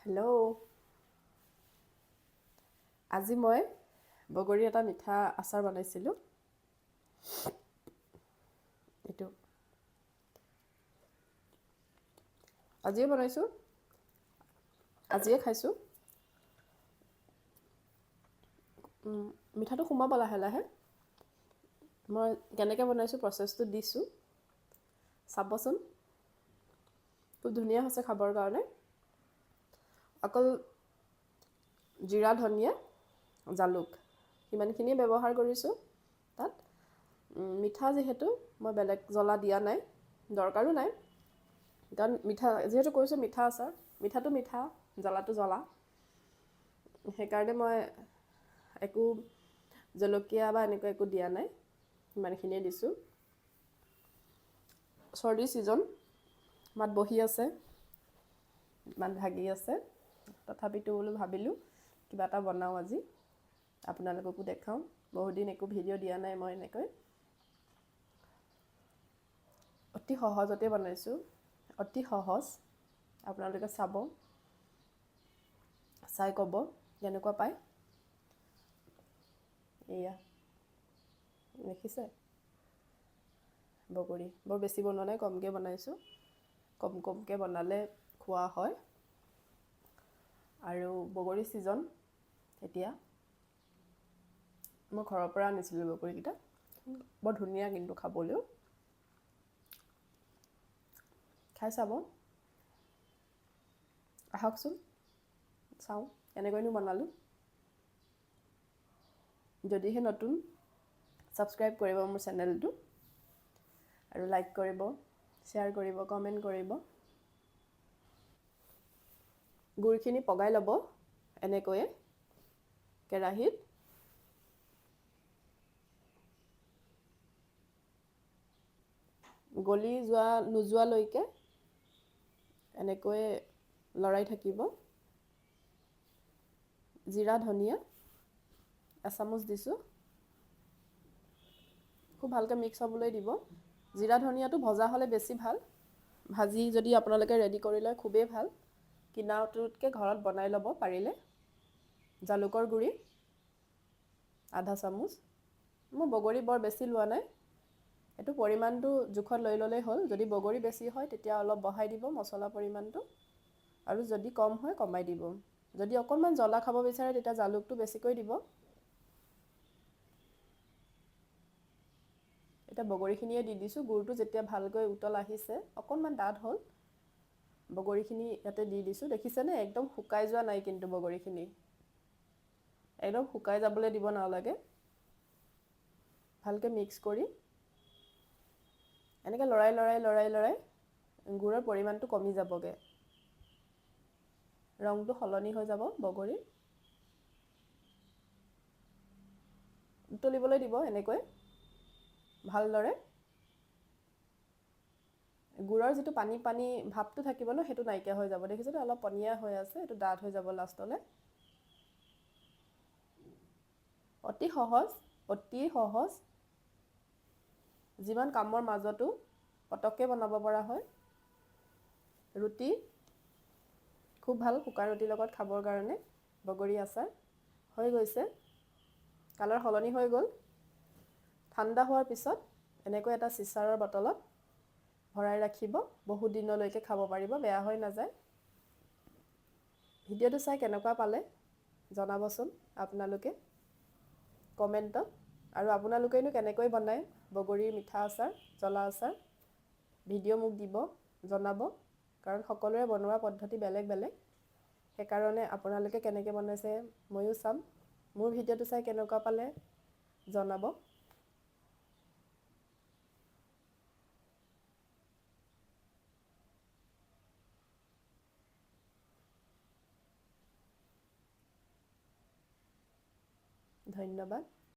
Hello' আজি মই বগৰী এটা মিঠা আচাৰ বনাইছিলোঁ। এইটো আজিয়ে বনাইছোঁ, আজিয়ে খাইছোঁ। মিঠাটো সোমাব লাহে লাহে। মই কেনেকৈ বনাইছোঁ প্ৰচেছটো দিছোঁ, চাবচোন। খুব ধুনীয়া হৈছে খাবৰ কাৰণে। অকল জিৰা, ধনিয়া, জালুক সিমানখিনিয়ে ব্যৱহাৰ কৰিছোঁ তাত। মিঠা যিহেতু মই বেলেগ জ্বলা দিয়া নাই, দৰকাৰো নাই। কাৰণ মিঠা যিহেতু কৈছোঁ মিঠা আচাৰ, মিঠাটো মিঠা, জ্বলাটো জ্বলা। সেইকাৰণে মই একো জলকীয়া বা এনেকুৱা একো দিয়া নাই, সিমানখিনিয়ে দিছোঁ। চৰ্দি ছিজন, মাত বহি আছে, মাত ভাগি আছে। তথাপিতো বোলো ভাবিলোঁ কিবা এটা বনাওঁ আজি, আপোনালোককো দেখাওঁ। বহুদিন একো ভিডিঅ' দিয়া নাই মই এনেকৈ। অতি সহজতে বনাইছোঁ, অতি সহজ। আপোনালোকে চাব, চাই ক'ব কেনেকুৱা পায়। এয়া দেখিছে, বগৰী বৰ বেছি বনোৱা নাই, কমকৈ বনাইছোঁ। কমকৈ বনালে খোৱা হয়। আৰু বগৰী ছিজন এতিয়া। মই ঘৰৰ পৰা আনিছিলোঁ বগৰীকেইটা, বৰ ধুনীয়া কিন্তু খাবলৈও। খাই চাব, আহকচোন চাওঁ কেনেকৈনো বনালোঁ। যদিহে নতুন, ছাবস্ক্ৰাইব কৰিব মোৰ চেনেলটো, আৰু লাইক কৰিব, শ্বেয়াৰ কৰিব, কমেণ্ট কৰিব। গুড়খিনি পগাই ল'ব এনেকৈয়ে কেৰাহীত। গলি নোযোৱালৈকে এনেকৈয়ে লৰাই থাকিব। জিৰা, ধনিয়া এচামুচ দিছোঁ, খুব ভালকৈ মিক্স হ'বলৈ দিব। জিৰা ধনিয়াটো ভজা হ'লে বেছি ভাল। ভাজি যদি আপোনালোকে ৰেডি কৰি লয় খুবেই ভাল। কিনাটোতকৈ ঘৰত বনাই ল'ব পাৰিলে। জালুকৰ গুড়ি আধা চামুচ। মই বগৰী বৰ বেছি লোৱা নাই, এইটো পৰিমাণটো জোখত লৈ ল'লেই হ'ল। যদি বগৰী বেছি হয় তেতিয়া অলপ বঢ়াই দিব মছলা পৰিমাণটো, আৰু যদি কম হয় কমাই দিব। যদি অকণমান জ্বলা খাব বিচাৰে তেতিয়া জালুকটো বেছিকৈ দিব। এতিয়া বগৰীখিনিয়ে দি দিছোঁ। গুড়টো যেতিয়া ভালকৈ উতল আহিছে, অকণমান ডাঠ হ'ল, বগৰীখিনি ইয়াতে দি দিছোঁ। দেখিছেনে একদম শুকাই যোৱা নাই কিন্তু বগৰীখিনি, একদম শুকাই যাবলৈ দিব নালাগে। ভালকৈ মিক্স কৰি এনেকৈ লৰাই গুড়ৰ পৰিমাণটো কমি যাবগৈ, ৰংটো সলনি হৈ যাব বগৰীৰ। উতলিবলৈ দিব এনেকৈ ভালদৰে। গুড়ৰ যিটো পানী ভাৱটো থাকিব ন, সেইটো নাইকিয়া হৈ যাব। দেখিছেনে অলপ পনীয়া হৈ আছে, এইটো ডাঠ হৈ যাব লাষ্টলৈ। অতি সহজ, অতি সহজ। যিমান কামৰ মাজতো পটককৈ বনাব পৰা হয়। ৰুটি খুব ভাল, শুকান ৰুটিৰ লগত খাবৰ কাৰণে। বগৰী আচাৰ হৈ গৈছে, কালাৰ সলনি হৈ গ'ল। ঠাণ্ডা হোৱাৰ পিছত এনেকৈ এটা চিচাৰৰ বটলত ভৰাই ৰাখিব, বহুত দিনলৈকে খাব পাৰিব, বেয়া হৈ নাযায়। ভিডিঅ'টো চাই কেনেকুৱা পালে জনাবচোন আপোনালোকে কমেণ্টত। আৰু আপোনালোকেনো কেনেকৈ বনায় বগৰীৰ মিঠা আচাৰ, জ্বলা আচাৰ, ভিডিঅ' মোক দিব, জনাব। কাৰণ সকলোৰে বনোৱা পদ্ধতি বেলেগ বেলেগ। সেইকাৰণে আপোনালোকে কেনেকৈ বনাইছে ময়ো চাম। মোৰ ভিডিঅ'টো চাই কেনেকুৱা পালে জনাব। ধন্যবাদ।